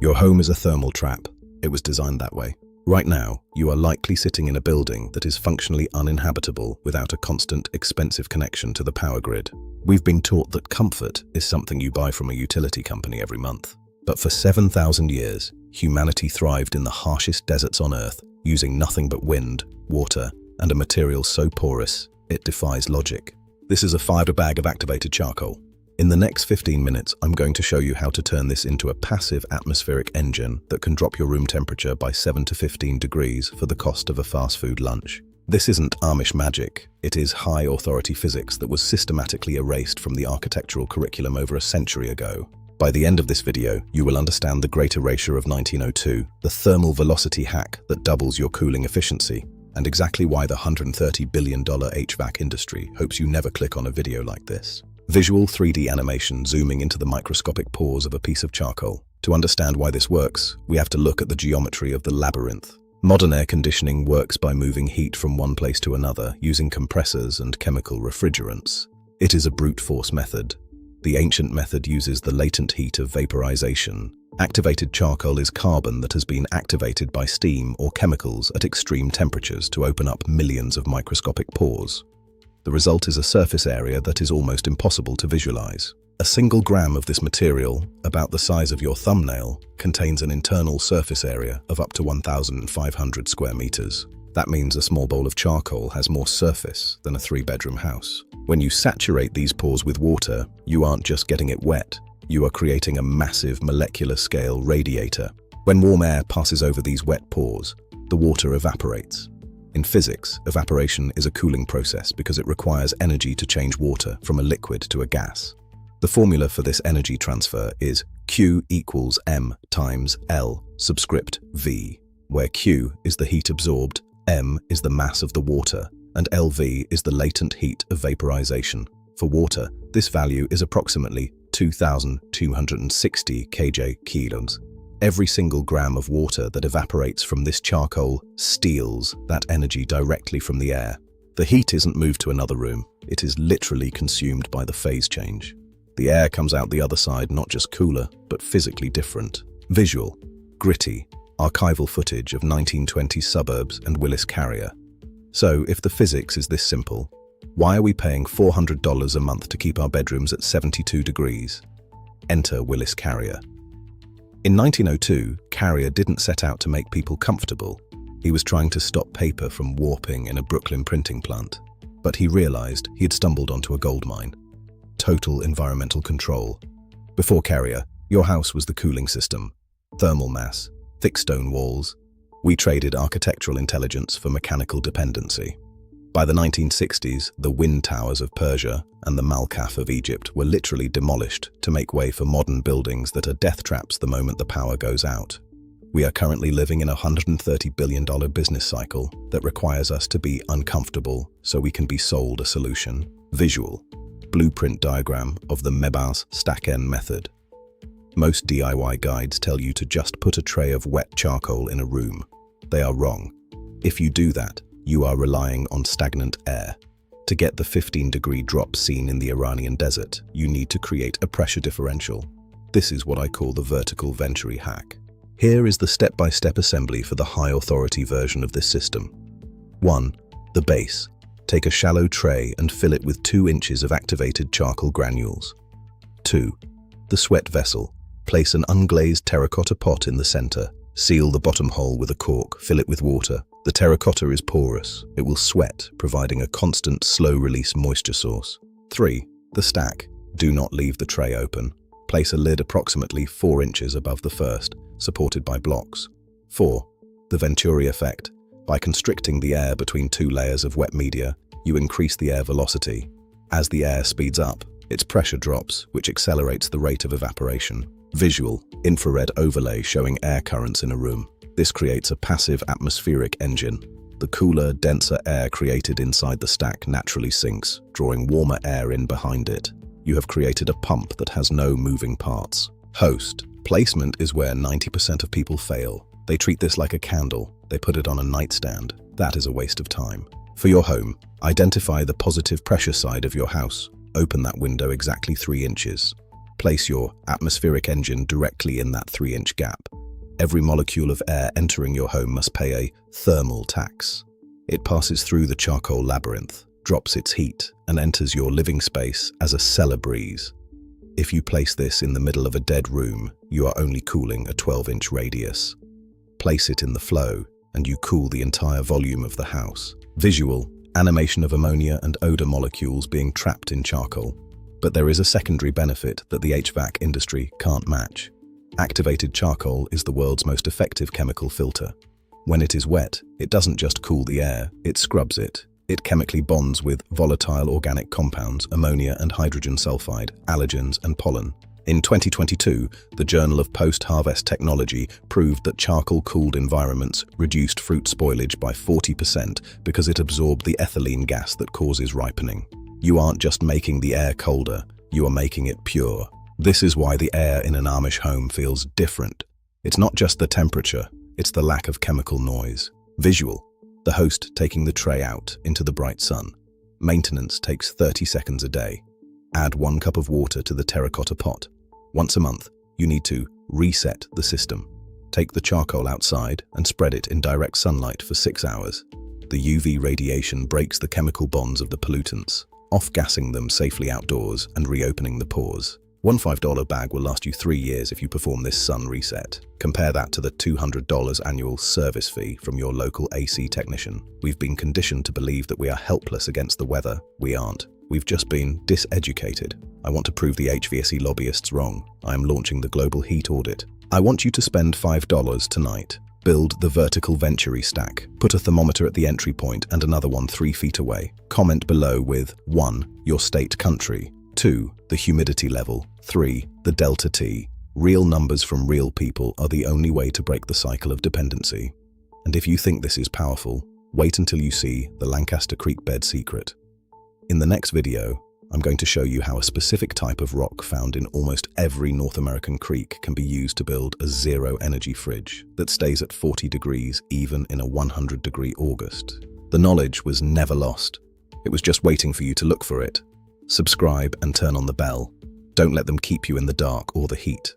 Your home is a thermal trap. It was designed that way. Right now, you are likely sitting in a building that is functionally uninhabitable without a constant, expensive connection to the power grid. We've been taught that comfort is something you buy from a utility company every month. But for 7,000 years, humanity thrived in the harshest deserts on Earth, using nothing but wind, water, and a material so porous, it defies logic. This is a fiber bag of activated charcoal. In the next 15 minutes, I'm going to show you how to turn this into a passive atmospheric engine that can drop your room temperature by 7 to 15 degrees for the cost of a fast food lunch. This isn't Amish magic, it is high-authority physics that was systematically erased from the architectural curriculum over a century ago. By the end of this video, you will understand the Great Erasure of 1902, the thermal velocity hack that doubles your cooling efficiency, and exactly why the $130 billion HVAC industry hopes you never click on a video like this. Visual 3D animation zooming into the microscopic pores of a piece of charcoal. To understand why this works, we have to look at the geometry of the labyrinth. Modern air conditioning works by moving heat from one place to another using compressors and chemical refrigerants. It is a brute force method. The ancient method uses the latent heat of vaporization. Activated charcoal is carbon that has been activated by steam or chemicals at extreme temperatures to open up millions of microscopic pores. The result is a surface area that is almost impossible to visualize. A single gram of this material, about the size of your thumbnail, contains an internal surface area of up to 1,500 square meters. That means a small bowl of charcoal has more surface than a 3-bedroom house. When you saturate these pores with water, you aren't just getting it wet, you are creating a massive molecular-scale radiator. When warm air passes over these wet pores, the water evaporates. In physics, evaporation is a cooling process because it requires energy to change water from a liquid to a gas. The formula for this energy transfer is Q equals M times L subscript V, where Q is the heat absorbed, M is the mass of the water, and LV is the latent heat of vaporization. For water, this value is approximately 2,260 kJ. Every single gram of water that evaporates from this charcoal steals that energy directly from the air. The heat isn't moved to another room, it is literally consumed by the phase change. The air comes out the other side not just cooler, but physically different. Visual, gritty, archival footage of 1920s suburbs and Willis Carrier. So, if the physics is this simple, why are we paying $400 a month to keep our bedrooms at 72 degrees? Enter Willis Carrier. In 1902, Carrier didn't set out to make people comfortable. He was trying to stop paper from warping in a Brooklyn printing plant. But he realized he had stumbled onto a goldmine. Total environmental control. Before Carrier, your house was the cooling system. Thermal mass, thick stone walls. We traded architectural intelligence for mechanical dependency. By the 1960s, the wind towers of Persia and the Malkaf of Egypt were literally demolished to make way for modern buildings that are death traps the moment the power goes out. We are currently living in a $130 billion business cycle that requires us to be uncomfortable so we can be sold a solution. Visual, blueprint diagram of the Mebas Stack-N method. Most DIY guides tell you to just put a tray of wet charcoal in a room. They are wrong. If you do that, you are relying on stagnant air. To get the 15-degree drop seen in the Iranian desert, you need to create a pressure differential. This is what I call the Vertical Venturi Hack. Here is the step-by-step assembly for the high-authority version of this system. 1. The base. Take a shallow tray and fill it with 2 inches of activated charcoal granules. 2. The sweat vessel. Place an unglazed terracotta pot in the center. Seal the bottom hole with a cork, fill it with water. The terracotta is porous. It will sweat, providing a constant, slow-release moisture source. 3. The stack. Do not leave the tray open. Place a lid approximately 4 inches above the first, supported by blocks. 4. The Venturi effect. By constricting the air between 2 layers of wet media, you increase the air velocity. As the air speeds up, its pressure drops, which accelerates the rate of evaporation. Visual, infrared overlay showing air currents in a room. This creates a passive atmospheric engine. The cooler, denser air created inside the stack naturally sinks, drawing warmer air in behind it. You have created a pump that has no moving parts. Host. Placement is where 90% of people fail. They treat this like a candle. They put it on a nightstand. That is a waste of time. For your home, identify the positive pressure side of your house. Open that window exactly 3 inches. Place your atmospheric engine directly in that 3-inch gap. Every molecule of air entering your home must pay a thermal tax. It passes through the charcoal labyrinth, drops its heat, and enters your living space as a cellar breeze. If you place this in the middle of a dead room, you are only cooling a 12-inch radius. Place it in the flow, and you cool the entire volume of the house. Visual, animation of ammonia and odor molecules being trapped in charcoal. But there is a secondary benefit that the HVAC industry can't match. Activated charcoal is the world's most effective chemical filter. When it is wet, it doesn't just cool the air, it scrubs it. It chemically bonds with volatile organic compounds, ammonia and hydrogen sulfide, allergens and pollen. In 2022, the Journal of Post-Harvest Technology proved that charcoal-cooled environments reduced fruit spoilage by 40% because it absorbed the ethylene gas that causes ripening. You aren't just making the air colder, you are making it pure. This is why the air in an Amish home feels different. It's not just the temperature, it's the lack of chemical noise. Visual. The host taking the tray out into the bright sun. Maintenance takes 30 seconds a day. Add 1 cup of water to the terracotta pot. Once a month, you need to reset the system. Take the charcoal outside and spread it in direct sunlight for 6 hours. The UV radiation breaks the chemical bonds of the pollutants, off-gassing them safely outdoors and reopening the pores. One $5 bag will last you 3 years if you perform this sun reset. Compare that to the $200 annual service fee from your local AC technician. We've been conditioned to believe that we are helpless against the weather. We aren't. We've just been diseducated. I want to prove the HVAC lobbyists wrong. I am launching the global heat audit. I want you to spend $5 tonight. Build the Vertical Venturi stack. Put a thermometer at the entry point and another one 3 feet away. Comment below with 1. Your state country. 2. The humidity level. 3. The delta T. Real numbers from real people are the only way to break the cycle of dependency. And if you think this is powerful, wait until you see the Lancaster Creek bed secret. In the next video, I'm going to show you how a specific type of rock found in almost every North American creek can be used to build a zero-energy fridge that stays at 40 degrees even in a 100-degree August. The knowledge was never lost. It was just waiting for you to look for it. Subscribe and turn on the bell. Don't let them keep you in the dark or the heat.